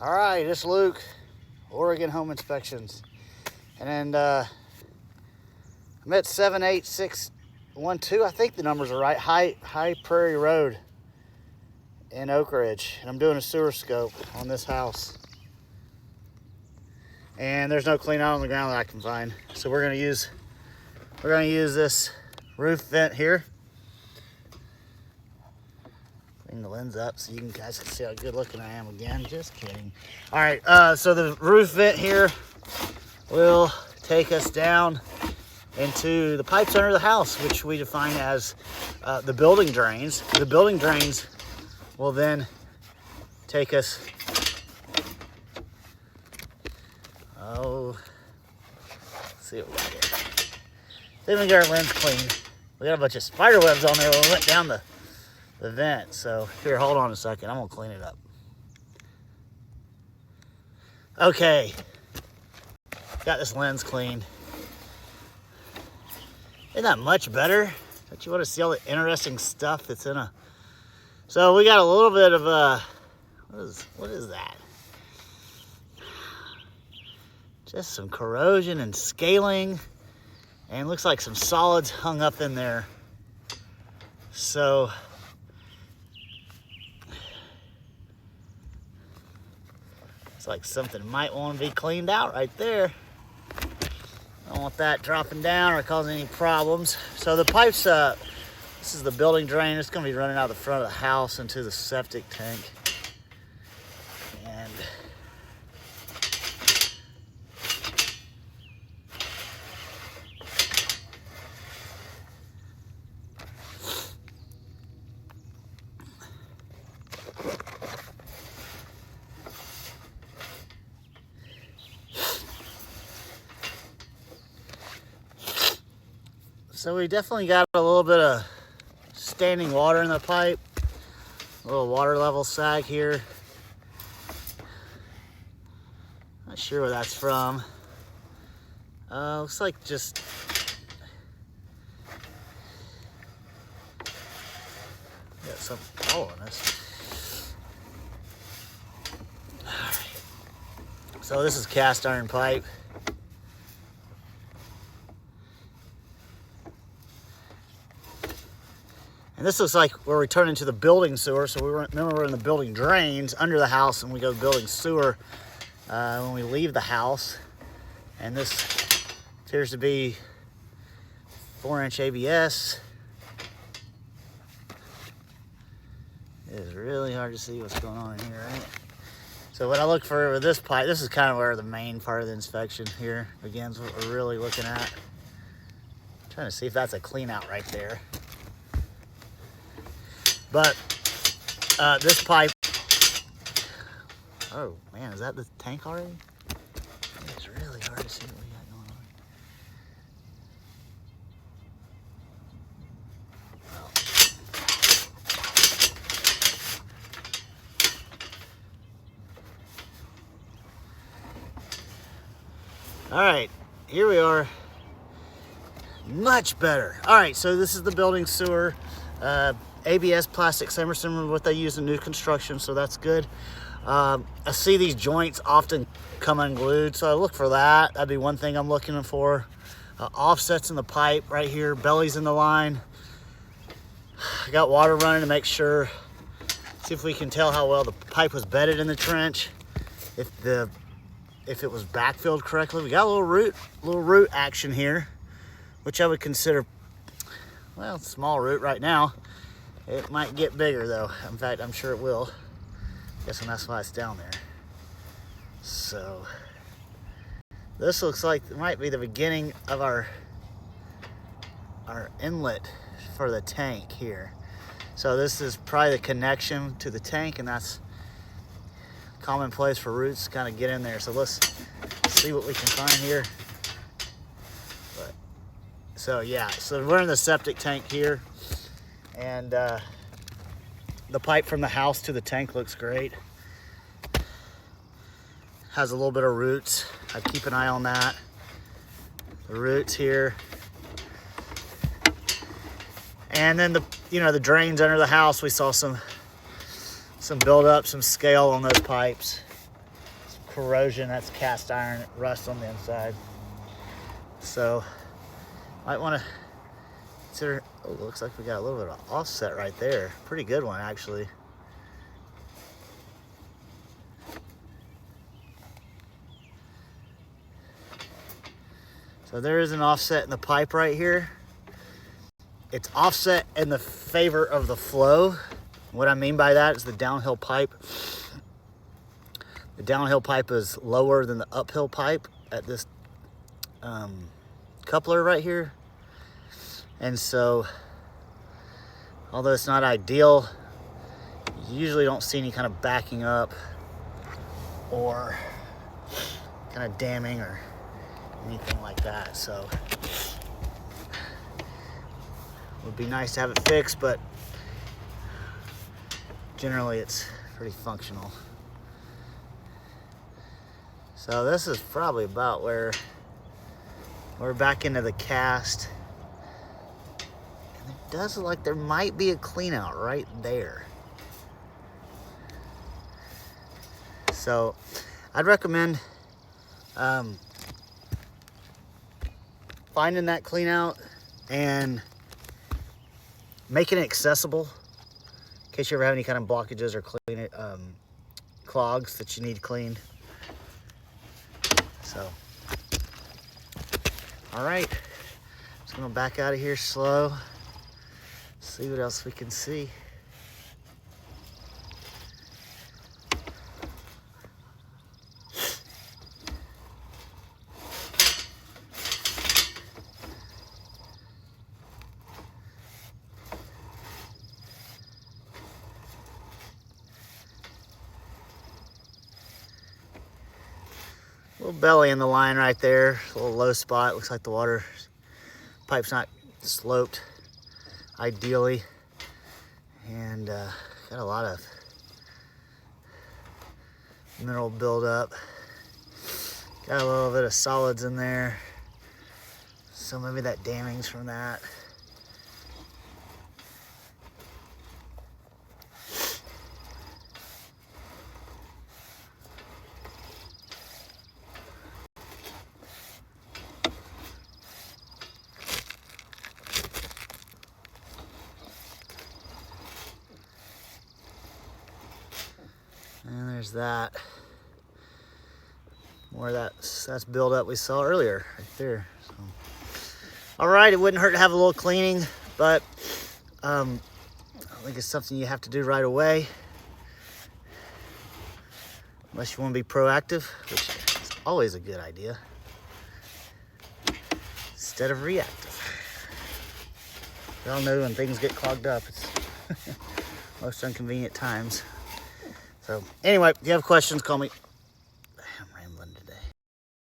All right, it's Luke, Oregon Home Inspections. And then I'm at 78612. I think the numbers are right. High Prairie Road in Oakridge. And I'm doing a sewer scope on this house. And there's no clean out on the ground that I can find. So we're gonna use this roof vent here. Bring the lens up so you guys can see how good looking I am again. Just kidding. All right, so the roof vent here will take us down into the pipes under the house, which we define as the building drains. The building drains will then take us, let's see what we got here. Then we get our lens cleaned. We got a bunch of spider webs on there when we went down the vent. So here, hold on a second. I'm gonna clean it up. Okay, got this lens cleaned. Isn't that much better? Don't you want to see all the interesting stuff that's in a... So we got a little bit of what is that? Just some corrosion and scaling, and looks like some solids hung up in there. So it's like something might want to be cleaned out right there. I don't want that dropping down or causing any problems. So the pipes, this is the building drain. It's going to be running out the front of the house into the septic tank. And so we definitely got a little bit of standing water in the pipe. A little water level sag here. Not sure where that's from. Looks like just got something following us. All right. So this is cast iron pipe. And this looks like we're returning to the building sewer. So remember we're in the building drains under the house, and we go to building sewer when we leave the house. And this appears to be 4-inch ABS. It is really hard to see what's going on in here, right? So what I look for with this pipe, this is kind of where the main part of the inspection here begins, what we're really looking at. I'm trying to see if that's a clean out right there. But this pipe, oh man, is that the tank already? It's really hard to see what we got going on. All right, here we are. Much better. All right, so this is the building sewer. ABS plastic, similar to what they use in new construction, so that's good. I see these joints often come unglued, so I look for that. That'd be one thing I'm looking for. Offsets in the pipe right here, bellies in the line. I got water running to make sure, see if we can tell how well the pipe was bedded in the trench, if it was backfilled correctly. We got a little root action here, which I would consider, well, small root right now. It might get bigger though. In fact, I'm sure it will. Guessing that's why it's down there. So this looks like it might be the beginning of our inlet for the tank here. So this is probably the connection to the tank, and that's commonplace for roots to kind of get in there. So let's see what we can find here. But so yeah, so we're in the septic tank here. And the pipe from the house to the tank looks great. Has a little bit of roots. I keep an eye on that. The roots here. And then the drains under the house, we saw some buildup, some scale on those pipes. corrosion. That's cast iron rust on the inside. So might want to consider. Oh, looks like we got a little bit of offset right there. Pretty good one, actually. So there is an offset in the pipe right here. It's offset in the favor of the flow. What I mean by that is the downhill pipe. The downhill pipe is lower than the uphill pipe at this coupler right here. And so, although it's not ideal, you usually don't see any kind of backing up or kind of damming or anything like that. So it would be nice to have it fixed, but generally it's pretty functional. So this is probably about where we're back into the cast. And it does look like there might be a clean out right there. So I'd recommend finding that clean out and making it accessible in case you ever have any kind of blockages or clogs that you need cleaned. So, all right, just gonna back out of here slow, see what else we can see. Little belly in the line right there, a little low spot. Looks like the water pipe's not sloped ideally, and got a lot of mineral buildup. Got a little bit of solids in there, so maybe that damming's from that. And there's that. More of that's buildup we saw earlier, right there. So. All right, it wouldn't hurt to have a little cleaning, but I think it's something you have to do right away, unless you want to be proactive, which is always a good idea, instead of reactive. We all know when things get clogged up, it's most inconvenient times. So anyway, if you have questions, call me.